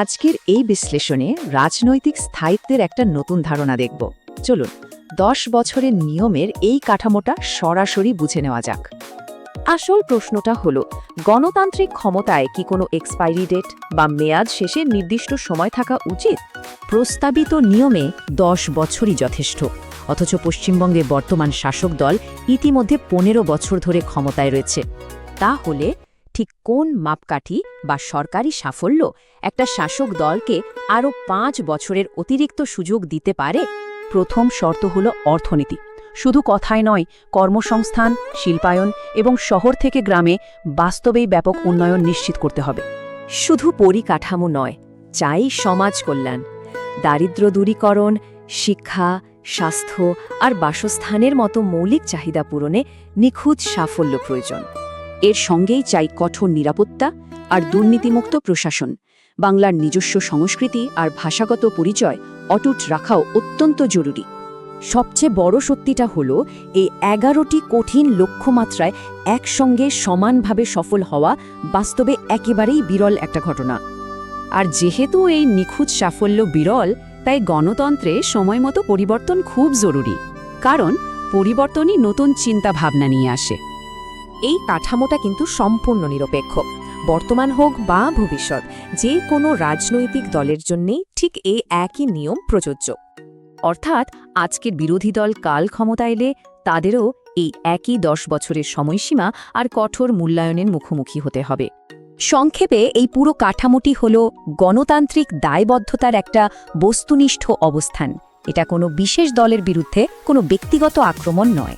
আজকের এই বিশ্লেষণে রাজনৈতিক স্থায়িত্বের একটা নতুন ধারণা দেখব। চলুন 10 বছরের নিয়মের এই কাঠামোটা সরাসরি বুঝে নেওয়া যাক। আসল প্রশ্নটা হলো, গণতান্ত্রিক ক্ষমতায় কি কোনো এক্সপায়ারি ডেট বা মেয়াদ শেষে নির্দিষ্ট সময় থাকা উচিত? প্রস্তাবিত নিয়মে 10 বছরই যথেষ্ট, অথচ পশ্চিমবঙ্গে বর্তমান শাসক দল ইতিমধ্যে 15 বছর ধরে ক্ষমতায় রয়েছে। তাহলে ঠিক কোন মাপকাঠি বা সরকারি সাফল্য একটা শাসক দলকে আরও 5 বছরের অতিরিক্ত সুযোগ দিতে পারে? প্রথম শর্ত হলো অর্থনীতি। শুধু কথায় নয়, কর্মসংস্থান, শিল্পায়ন এবং শহর থেকে গ্রামে বাস্তবেই ব্যাপক উন্নয়ন নিশ্চিত করতে হবে। শুধু পরিকাঠামো নয়, চাই সমাজ কল্যাণ, দারিদ্র্য দূরীকরণ, শিক্ষা, স্বাস্থ্য আর বাসস্থানের মতো মৌলিক চাহিদা পূরণে নিখুঁত সাফল্য প্রয়োজন। এর সঙ্গেই চাই কঠোর নিরাপত্তা আর দুর্নীতিমুক্ত প্রশাসন। বাংলার নিজস্ব সংস্কৃতি আর ভাষাগত পরিচয় অটুট রাখাও অত্যন্ত জরুরি। সবচেয়ে বড় সত্যিটা হলো, এই 11টি কঠিন লক্ষ্যমাত্রায় একসঙ্গে সমানভাবে সফল হওয়া বাস্তবে একেবারেই বিরল একটা ঘটনা। আর যেহেতু এই নিখুঁত সাফল্য বিরল, তাই গণতন্ত্রে সময়মতো পরিবর্তন খুব জরুরি। কারণ পরিবর্তনই নতুন চিন্তা ভাবনা নিয়ে আসে। এই কাঠামোটা কিন্তু সম্পূর্ণ নিরপেক্ষ। বর্তমান হোক বা ভবিষ্যৎ, যে কোনো রাজনৈতিক দলের জন্যেই ঠিক এই একই নিয়ম প্রযোজ্য। অর্থাৎ আজকের বিরোধী দল কাল ক্ষমতা এলে তাদেরও এই একই 10 বছরের সময়সীমা আর কঠোর মূল্যায়নের মুখোমুখি হতে হবে। সংক্ষেপে এই পুরো কাঠামোটি হল গণতান্ত্রিক দায়বদ্ধতার একটা বস্তুনিষ্ঠ অবস্থান। এটা কোনো বিশেষ দলের বিরুদ্ধে কোনো ব্যক্তিগত আক্রমণ নয়।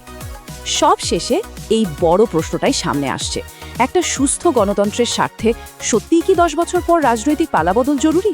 সব শেষে এই বড় প্রশ্নটাই সামনে আসছে, একটা সুস্থ গণতন্ত্রের স্বার্থে সত্যিই কি 10 বছর পর রাজনৈতিক পালাবদল জরুরি?